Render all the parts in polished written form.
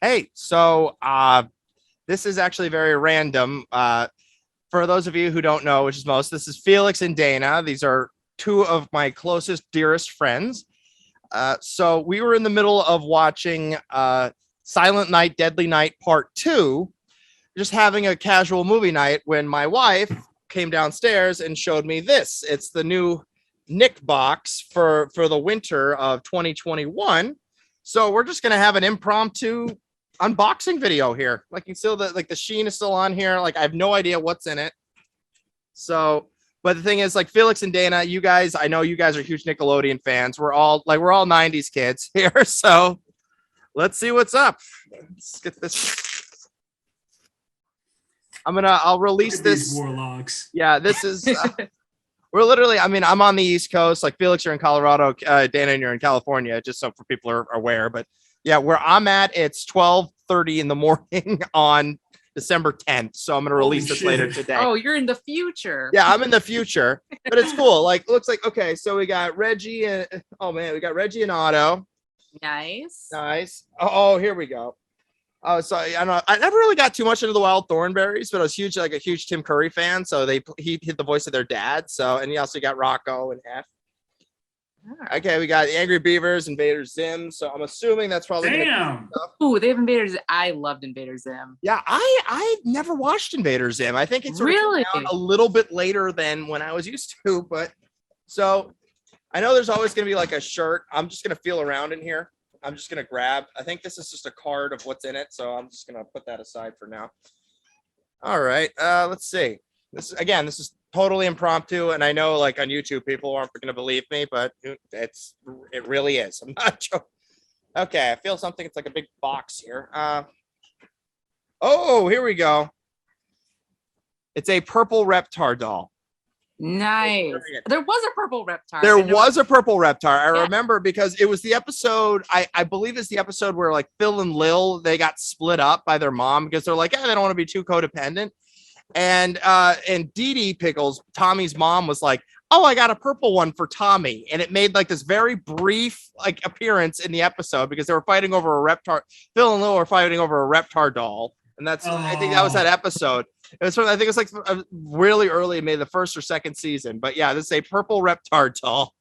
Hey, so this is actually very random. For those of you who don't know, which is most, this is Felix and Dana. These are two of my closest, dearest friends. So we were in the middle of watching Silent Night, Deadly Night Part 2, just having a casual movie night when my wife came downstairs and showed me this. It's the new Nick box for the winter of 2021. So we're just gonna have an impromptu unboxing video here. Like you still the sheen is still on here. Like I have no idea what's in it. So, but the thing is, like Felix and Dana, you guys, I know you guys are huge Nickelodeon fans. We're all 90s kids here. So let's see what's up. Let's get this. I'll release this. Warlocks. Yeah, this is we're literally, I mean, I'm on the East Coast, like Felix, you're in Colorado, Dana, and you're in California, just so for people are aware. But yeah, where I'm at, it's 12:30 in the morning on December 10th. So I'm going to release this later today. Oh, you're in the future. Yeah, I'm in the future, but it's cool. Like, looks like, okay, so we got Reggie and, oh man, we got Reggie and Otto. Nice. Nice. Oh, here we go. Oh, so I don't know. I never really got too much into the Wild Thornberries, but I was a huge Tim Curry fan. So he hit the voice of their dad. So, and he also got Rocco and F. Right. Okay, we got the Angry Beavers, Invader Zim. So I'm assuming that's probably. Damn. Ooh, they have Invader Zim. I loved Invader Zim. Yeah, I never watched Invader Zim. I think it's really a little bit later than when I was used to. But so I know there's always going to be like a shirt. I'm just going to feel around in here. I'm just going to grab, I think this is just a card of what's in it. So I'm just going to put that aside for now. All right. Let's see. This is totally impromptu. And I know like on YouTube, people aren't going to believe me, but it really is. I'm not joking. Okay. I feel something. It's like a big box here. Oh, here we go. It's a purple Reptar doll. Nice. There was a purple Reptar. There was a purple Reptar. I remember because it was the episode, I believe it's the episode where like Phil and Lil, they got split up by their mom because they're like, they don't want to be too codependent. And Dee Dee Pickles, Tommy's mom, was like, oh, I got a purple one for Tommy. And it made like this very brief like appearance in the episode because they were fighting over a Reptar. Phil and Lil were fighting over a Reptar doll. And I think that was that episode. It was I think it's like really early, maybe the first or second season. But yeah, this is a purple Reptar doll.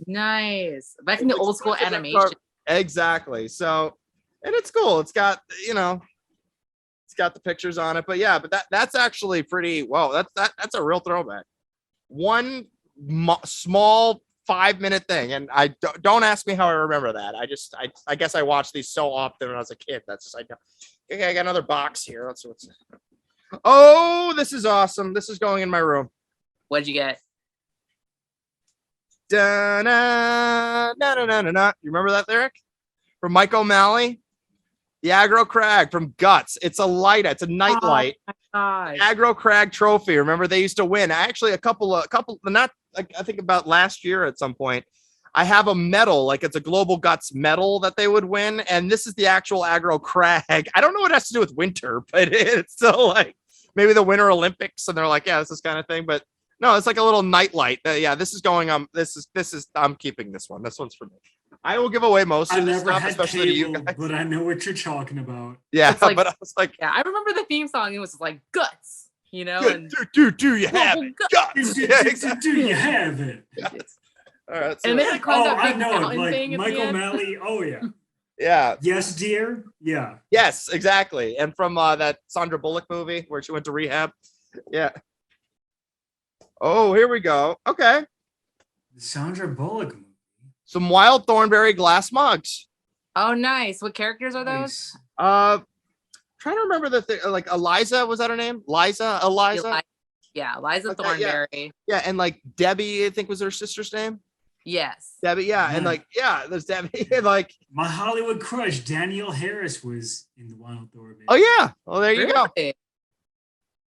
Nice. Back in the old school animation. Exactly. So, and it's cool. It's got, it's got the pictures on it. But yeah, but that's actually pretty, that's a real throwback. One small 5-minute thing. And I don't ask me how I remember that. I guess I watched these so often when I was a kid. That's just, I know. Okay, I got another box here. Let's see what's. Oh, this is awesome. This is going in my room. What'd you get? Da-na, na-na-na-na-na. You remember that lyric? From Mike O'Malley? The Aggro Crag from Guts. It's a light. It's a night light. Aggro Crag trophy. Remember, they used to win. Actually, a couple, not like I think about last year at some point. I have a medal, like it's a Global Guts medal that they would win. And this is the actual Aggro Crag. I don't know what it has to do with winter, but it's still like maybe the Winter Olympics. And they're like, yeah, this is kind of thing. But no, it's like a little night light. Yeah, this is going on. This is, I'm keeping this one. This one's for me. I will give away most of this stuff, especially to you guys. But I know what you're talking about. Yeah, like, but I was like, yeah, I remember the theme song. It was like Guts, you know. And do you have it? Guts. Yeah, exactly. Do you have it? Guts. All right, so and they had climbed that big mountain like thing. Michael O'Malley. Oh yeah. Yeah. Yes, dear. Yeah. Yes, exactly. And from that Sandra Bullock movie where she went to rehab. Yeah. Oh, here we go. Okay. The Sandra Bullock movie. Some Wild Thornberry glass mugs. Oh, nice. What characters are those? Nice. Trying to remember the thing. Like Eliza, was that her name? Eliza. Yeah, Eliza Thornberry. Yeah, and like Debbie, I think was her sister's name. Yes. Debbie, yeah. And like, yeah, there's Debbie. And like my Hollywood crush, Danielle Harris, was in the Wild Thornberry. Oh yeah. Well, there you go.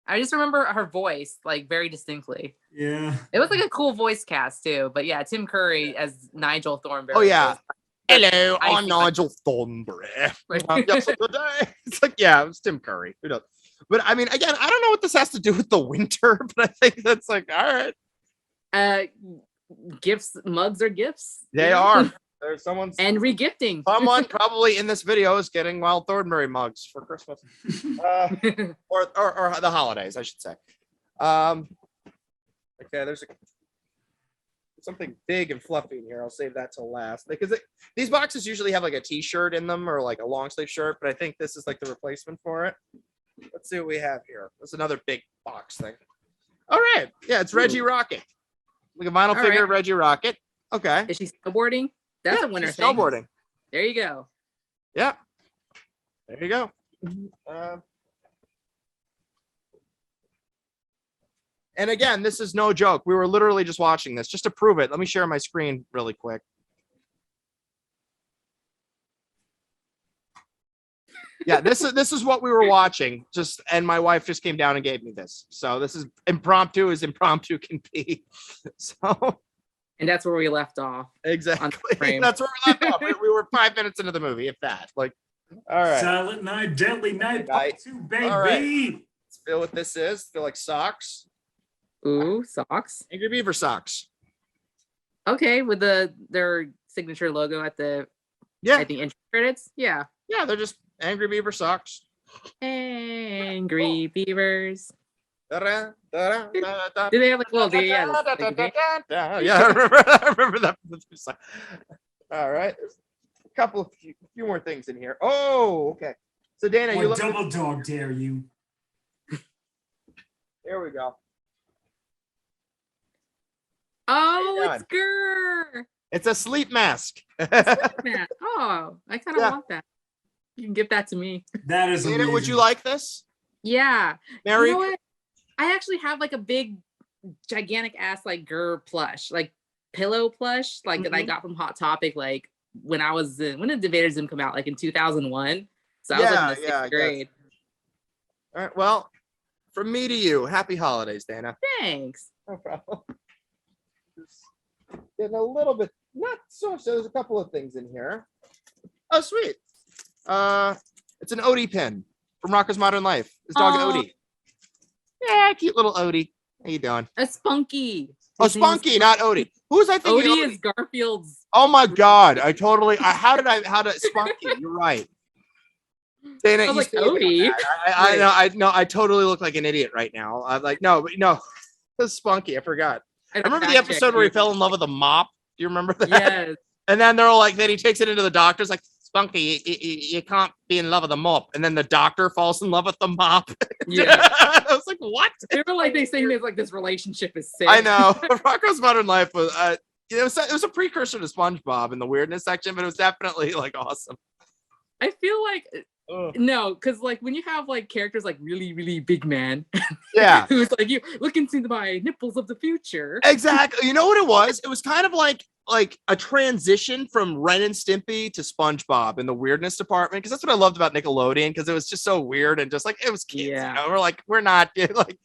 I just remember her voice like very distinctly. Yeah. It was like a cool voice cast too. But yeah, Tim Curry as Nigel Thornberry. Oh yeah. Hello, I'm Nigel Thornberry. Yes, good day. It's like, yeah, it was Tim Curry. Who knows? But I mean, again, I don't know what this has to do with the winter, but I think that's like, all right. Gifts, mugs are gifts. They are. There's someone's And regifting. someone probably in this video is getting Wild Thornberry mugs for Christmas, or the holidays, I should say. Okay, there's something big and fluffy in here. I'll save that till last because these boxes usually have like a t-shirt in them or like a long sleeve shirt, but I think this is like the replacement for it. Let's see what we have here. There's another big box thing. All right, yeah, it's Reggie Rocket, like a vinyl figure of Reggie Rocket. Okay, Is she snowboarding? That's a winner she's thing. snowboarding. There you go. Yeah, there you go. And again, this is no joke. We were literally just watching this just to prove it. Let me share my screen really quick. Yeah, this is what we were watching. And my wife just came down and gave me this. So this is impromptu as impromptu can be. So. And that's where we left off. Exactly. That's where we left off. We were 5 minutes into the movie, if that. Like, all right. Silent Night, Deadly Night, Part 2, baby. All right. Let's feel what this is. Feel like socks. Ooh, socks. Angry Beaver socks. Okay, with their signature logo at the intro credits. Yeah. Yeah, they're just Angry Beaver socks. Angry Beavers. Do they have like little yeah, I remember that. All right, there's a few more things in here. Oh, okay. So Dana, you double dog dare you? Here we go. Oh, it's Grr. It's a sleep mask. Oh, I kind of want that. You can give that to me. That is Dana, amazing. would you like this? Yeah. Mary? You know what? I actually have like a big, gigantic ass like Grr plush, like pillow plush, like that I got from Hot Topic, like when did Invader Zim come out? Like in 2001. So I was like in the 6th grade. All right. Well, from me to you, happy holidays, Dana. Thanks. No problem. Just getting a little bit, not so much. There's a couple of things in here. Oh, sweet. It's an Odie pin from Rocko's Modern Life. His dog Odie. Yeah, cute little Odie. How you doing? A Spunky. Oh, Spunky, not Odie. Who was I thinking? Odie is Garfield's. Oh my God! How did Spunky? You're right. Dana, I was like Odie. I know. I totally look like an idiot right now. I'm like, no, it's Spunky. I forgot. I remember the episode where he fell in love with a mop. Do you remember that? Yes. And then they're all like, then he takes it into the doctor's like, Spunky, you can't be in love with a mop. And then the doctor falls in love with the mop. Yeah. I was like, what? They were like, they say it's like this relationship is sick. I know. Rocko's Modern Life was, it was a precursor to SpongeBob in the weirdness section, but it was definitely like awesome. I feel like no, because like when you have like characters like really, really big man, yeah, who's like, you look into my nipples of the future. Exactly. You know what it was? It was kind of like a transition from Ren and Stimpy to SpongeBob in the weirdness department, because that's what I loved about Nickelodeon, because it was just so weird and just like it was kids. Yeah. You know? We're like, we're not like,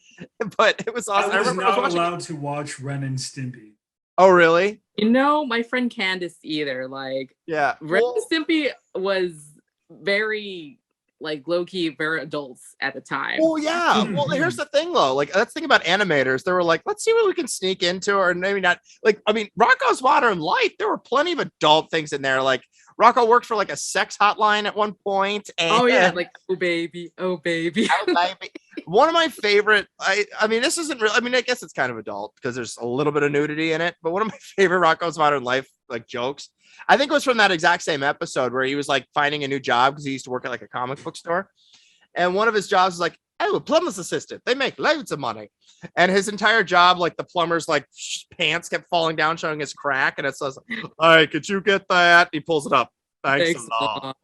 but it was awesome. I was not allowed to watch Ren and Stimpy. Oh, really? You know, my friend Candace either. Like, yeah, Ren and Stimpy was very like low-key, very adults at the time. Oh yeah. Well, here's the thing though. Like, let's think about animators. They were like, let's see what we can sneak into, or maybe not. Like, I mean, Rocko's Modern Life, there were plenty of adult things in there. Like, Rocko worked for like a sex hotline at one point. And, oh yeah, like oh baby, oh baby. Oh, baby. One of my favorite. I mean, this isn't real. I mean, I guess it's kind of adult because there's a little bit of nudity in it. But one of my favorite Rocko's Modern Life like jokes, I think it was from that exact same episode where he was like finding a new job because he used to work at like a comic book store. And one of his jobs was like, oh, a plumber's assistant. They make loads of money. And his entire job, like the plumber's like pants kept falling down, showing his crack. And it says, all right, could you get that? He pulls it up. Thanks a lot.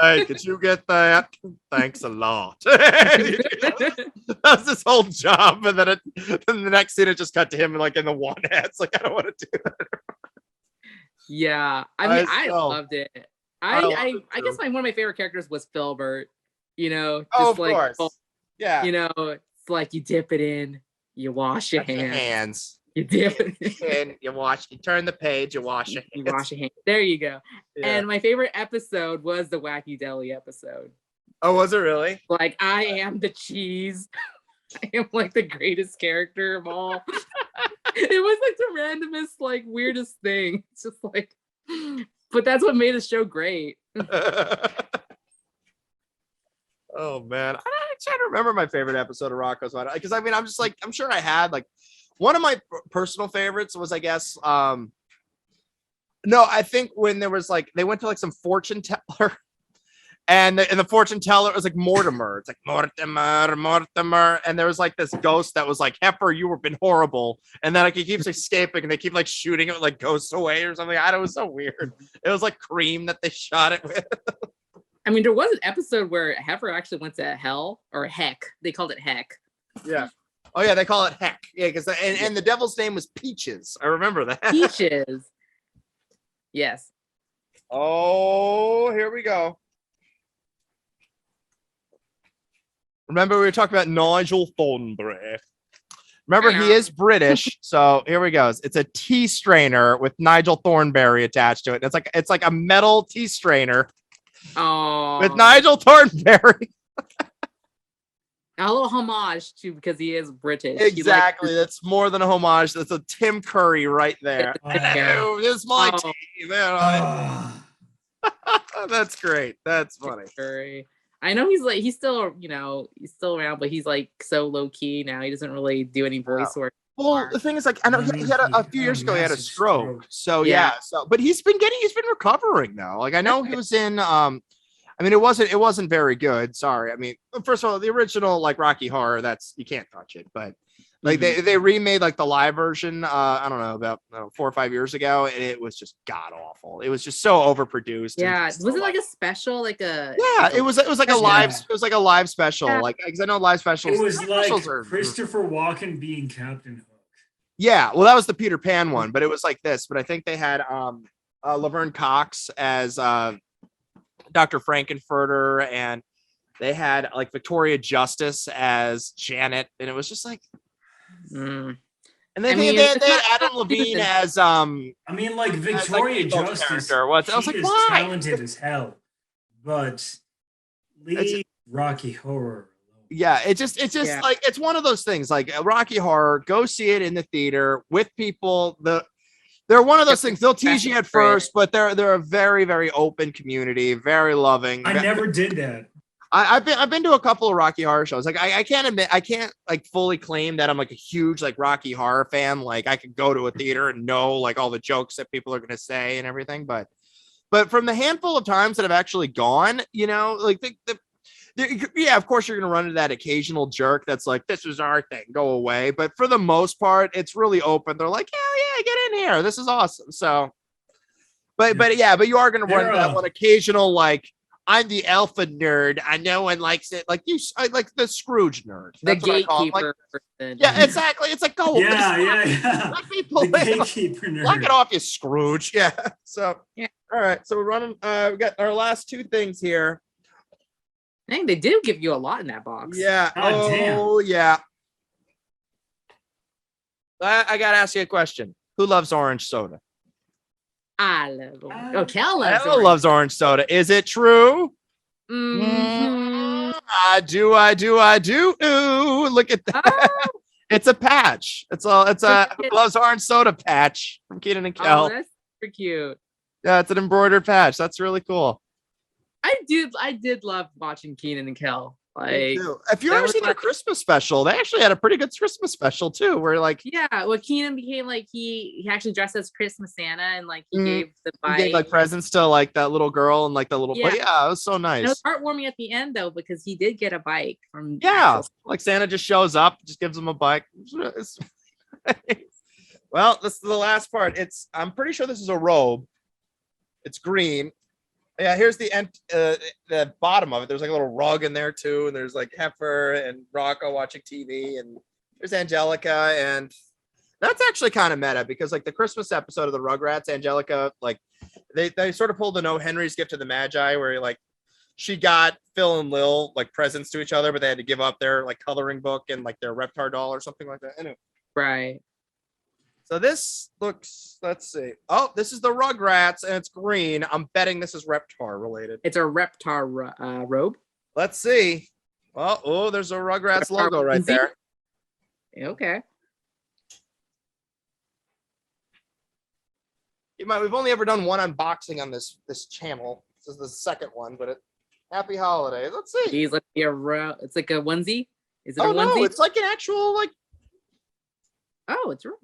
Hey, could you get that? Thanks a lot. That's his whole job. And then the next scene, it just cut to him like in the one hat. It's like, I don't want to do that. Yeah, I mean, I loved it. I guess one of my favorite characters was Filbert. You know, just of like, course. Yeah. You know, it's like you dip it in, you wash your hands. You dip it in, you turn the page, you wash your hands. You wash your hands. There you go. Yeah. And my favorite episode was the Wacky Deli episode. Oh, was it really? Like, I am the cheese. I am like the greatest character of all. It was like the randomest, like weirdest thing. It's just like, But that's what made the show great. Oh man, I'm trying to remember my favorite episode of Rocco's Modern, because I mean, I'm just like, I'm sure I had like one of my personal favorites was, I guess, no, I think when there was like they went to like some fortune teller, and the fortune teller was like Mortimer. It's like Mortimer, and there was like this ghost that was like, Heifer, you have been horrible, and then like he keeps escaping, and they keep like shooting it like ghosts away or something. I don't know, it was so weird. It was like cream that they shot it with. I mean, there was an episode where Heifer actually went to hell or heck. They called it heck. Yeah. Oh yeah, they call it heck. Yeah, because and the devil's name was Peaches. I remember that. Peaches. Yes. Oh, here we go. Remember we were talking about Nigel Thornberry. Remember, he is British, so here we go. It's a tea strainer with Nigel Thornberry attached to it. It's like a metal tea strainer. Oh, With Nigel Thornberry. A little homage to, because he is British. Exactly. That's more than a homage. That's a Tim Curry right there. Yeah. Oh, this is my tea. Ah. That's great. That's funny. Curry. I know he's still, he's still around, but he's like so low key now. He doesn't really do any voice work. Well, the thing is, like, I know he had a few years ago, he had a stroke. So Yeah. but he's been recovering now. Like, I know he was in, I mean, it wasn't very good. Sorry. I mean, first of all, the original like Rocky Horror, you can't touch it. But like they remade like the live version. I don't know, about 4 or 5 years ago, and it was just god awful. It was just so overproduced. Yeah, was it like a special, like a? Yeah, it was like a live. It was like a live special. Yeah. Like, because I know live specials. It was like specials are, Christopher Walken being Captain Hook. Yeah, well, that was the Peter Pan one, but it was like this. But I think they had Laverne Cox as Dr. Frankenfurter, and they had like Victoria Justice as Janet, and it was just like. And then they had Adam Levine as I mean, like Victoria like, Justice. I was like, is why? talented as hell, but leave Rocky Horror. Yeah, it's just like, it's one of those things. Like Rocky Horror, go see it in the theater with people. They're one of those things. They'll tease you at first, but they're a very, very open community, very loving. I never did that. I've been to a couple of Rocky Horror shows. Like I can't like fully claim that I'm like a huge like Rocky Horror fan. Like I could go to a theater and know like all the jokes that people are gonna say and everything. But from the handful of times that I've actually gone, like yeah, of course you're gonna run into that occasional jerk that's like, this is our thing, go away. But for the most part, it's really open. They're like, hell yeah, get in here. This is awesome. So, but you are gonna run into that one occasional like, I'm the alpha nerd. I know one likes it. Like like the Scrooge nerd. That's the what I call him. gatekeeper. Like, yeah, exactly. It's like, go. Yeah. Let people The gatekeeper nerd. Knock it off, you Scrooge. Yeah. So, yeah. All right. So we're running. We got our last two things here. I think they do give you a lot in that box. Yeah. God damn. Yeah. I gotta ask you a question. Who loves orange soda? I love orange. Oh, Kel Loves orange soda. Is it true? Mm-hmm. I do. Ooh, look at that. Oh. It's a patch. It's a loves orange soda patch from Keenan and Kel. Oh, that's super cute. Yeah, it's an embroidered patch. That's really cool. I did love watching Keenan and Kel. Like, if you've ever seen their Christmas special, they actually had a pretty good Christmas special too. Where like, yeah, well, Keenan became like he actually dressed as Christmas Santa, and like he gave the bike. He gave like presents to like that little girl and like the little. Yeah, it was so nice. And it was heartwarming at the end though, because he did get a bike from. Like Santa just shows up, just gives him a bike. Well, this is the last part. I'm pretty sure this is a robe. It's green. Yeah, here's the bottom of it. There's like a little rug in there too, and there's like Heifer and Rocco watching TV, and there's Angelica, and that's actually kind of meta because like the Christmas episode of the Rugrats, Angelica, like they sort of pulled the No Henry's Gift to the Magi, where like she got Phil and Lil like presents to each other, but they had to give up their like coloring book and like their Reptar doll or something like that. Anyway. Right. So this looks, let's see. Oh, this is the Rugrats and it's green. I'm betting this is Reptar related. It's a Reptar robe. Let's see. Oh, there's a Rugrats logo right there. Okay. we've only ever done one unboxing on this channel. This is the second one, but happy holidays. Let's see. He's like it's like a onesie. Is it a Oh onesie? no, it's like an actual like. Oh, it's real.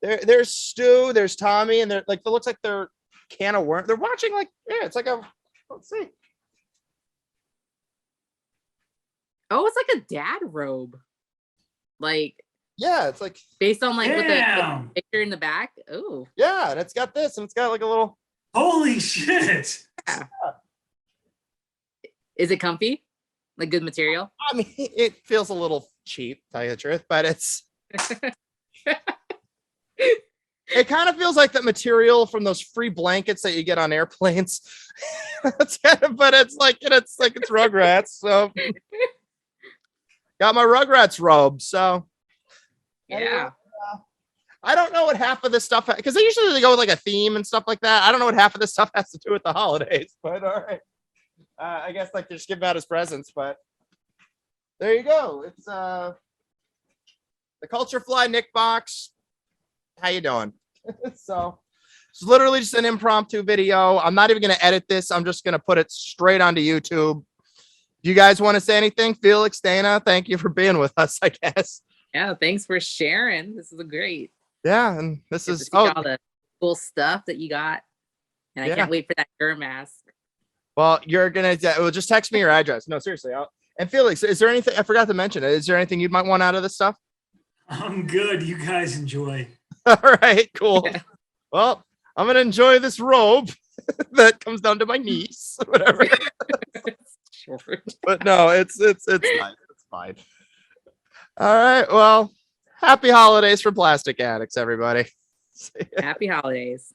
There's Stu, there's Tommy, and they're like it looks like they're can of worms. They're watching like it's like a. Let's see. Oh, it's like a dad robe. Like Yeah, it's like based on like with the Damn. picture in the back. Oh, yeah, and it's got this, and it's got like a little. Holy shit. is it comfy? Like good material? I mean, it feels a little cheap, to tell you the truth, but it's. It kind of feels like the material from those free blankets that you get on airplanes. It's kind of, but it's like it's Rugrats. So got my Rugrats robe. So Yeah. I don't know what half of this stuff because they usually go with like a theme and stuff like that. I don't know what half of this stuff has to do with the holidays, but all right. I guess like they're just giving out as presents, but there you go. It's the CultureFly Nick box. How you doing? So it's literally just an impromptu video. I'm not even going to edit this. I'm just going to put it straight onto YouTube. You guys want to say anything? Felix, Dana, thank you for being with us, I guess. Yeah, thanks for sharing. This is great. Yeah, and this Get to is see all the cool stuff that you got. And I can't wait for that Gur mask. well, you're gonna just text me your address. No, seriously. And Felix, is there anything I forgot to mention? Is there anything you might want out of this stuff? I'm good. You guys enjoy. All right, cool. Yeah. Well, I'm gonna enjoy this robe that comes down to my knees, whatever. Short. But no, it's fine. It's fine. All right. Well, happy holidays for PlastiK AddiKts, everybody. Happy holidays.